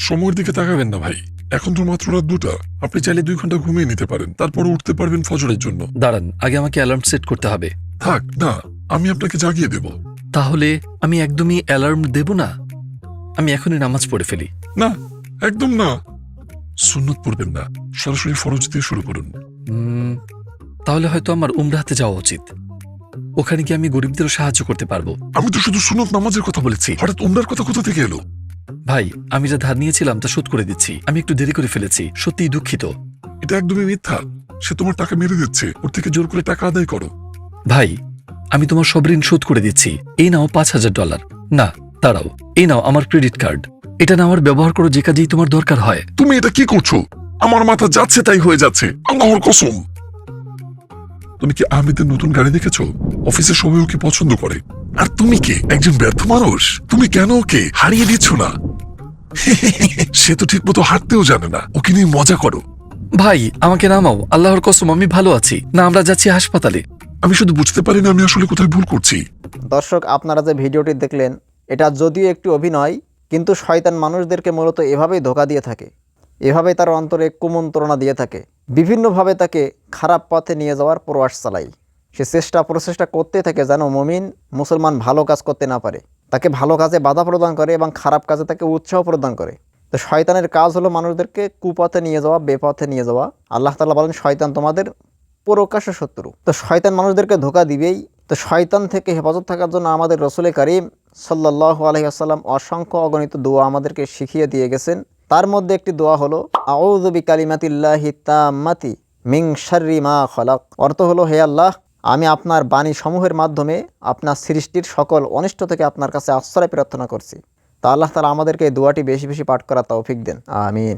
সময়ের দিকে তাকাবেন না ভাই, এখন তো মাত্র রাত 2টা। আপনি চাইলে 2 ঘন্টা ঘুমিয়ে নিতে পারেন, তারপর উঠতে পারবেন ফজরের জন্য। দাঁড়ান, আগে আমাকে অ্যালার্ম সেট করতে হবে। থাক না, আমি আপনাকে জাগিয়ে দেব। তাহলে আমি একদমই অ্যালার্ম দেব না, আমি এখনই নামাজ পড়ে ফেলি। না, একদম না। সুন্নত পড়বেন না, সরাসরি ফরজ দিয়ে শুরু করুন। তাহলে হয়তো আমার উমরাতে যাওয়া উচিত। ওখানে গিয়ে আমি গরিবদেরও সাহায্য করতে পারবো। আমি তো শুধু সুন্নত নামাজের কথা বলেছি, হঠাৎ উমরার কথা কোথা থেকে এলো? ভাই, আমি যা ধার নিয়েছিলাম তা শোধ করে দিচ্ছি। আমি একটু দেরি করে ফেলেছি, সত্যিই দুঃখিত। এটা একদমই মিথ্যা। সে তোমার টাকা মেরে দিচ্ছে, ওর থেকে জোর করে টাকা আদায় করো। ভাই, আমি তোমার সব ঋণ শোধ করে দিচ্ছি। এই নাও $5,000। না, দাঁড়াও, এই নাও আমার ক্রেডিট কার্ড। এটা নাও আর ব্যবহার করো যে কাজেই তোমার দরকার হয়। তুমি এটা কি করছো? আমার মাথা যাচ্ছে তাই হয়ে যাচ্ছে, আল্লাহর কসম। তুমি কি আহমেদের নতুন গাড়ি দেখেছো? অফিসের সবাই ওকে পছন্দ করে। আর তুমি কি একজন ব্যর্থ মানুষ? তুমি কেন ওকে হারিয়ে দিচ্ছ না? সে তো ঠিক মতো হাঁটতেও জানে না, ওকে নিয়ে মজা করো। ভাই, আমাকে নামাও, আল্লাহর কসম আমি ভালো আছি। না, আমরা যাচ্ছি হাসপাতালে। আমি শুধু বুঝতে পারি না আমি আসলে কোথায় ভুল করছি। দর্শক, আপনারা যে ভিডিওটি দেখলেন, এটা যদিও একটি অভিনয়, কিন্তু শয়তান মানুষদেরকে মূলত এভাবেই ধোঁকা দিয়ে থাকে, এভাবেই তার অন্তরে কুমন্ত্রণা দিয়ে থাকে, বিভিন্নভাবে তাকে খারাপ পথে নিয়ে যাওয়ার প্রয়াস চালায়। সে প্রচেষ্টা করতে থাকে যেন মুমিন মুসলমান ভালো কাজ করতে না পারে, তাকে ভালো কাজে বাধা প্রদান করে এবং খারাপ কাজে তাকে উৎসাহ প্রদান করে। তো শয়তানের কাজ হলো মানুষদেরকে কুপথে নিয়ে যাওয়া, বেপথে নিয়ে যাওয়া। আল্লাহ তাআলা বলেন, শয়তান তোমাদের প্রকাশ্য শত্রু। তো শয়তান মানুষদেরকে ধোঁকা দিবেই। তো শয়তান থেকে হেফাজত থাকার জন্য আমাদের রসুল করিম সাল্লাল্লাহু আলাইহি ওয়াসাল্লাম অসংখ্য অগণিত দোয়া আমাদেরকে শিখিয়ে দিয়ে গেছেন। তার মধ্যে একটি দোয়া হলো আউযু বিকালিমাতিল্লাহি তাম্মাতি মিন শাররি মা খালাক। অর্থ হলো, হে আল্লাহ, আমি আপনার বাণী সমূহের মাধ্যমে আপনার সৃষ্টির সকল অনিষ্ট থেকে আপনার কাছে আশ্রয় প্রার্থনা করছি। তা আল্লাহ তাআলা আমাদেরকে এই দোয়াটি বেশি বেশি পাঠ করার তৌফিক দেন। আমিন।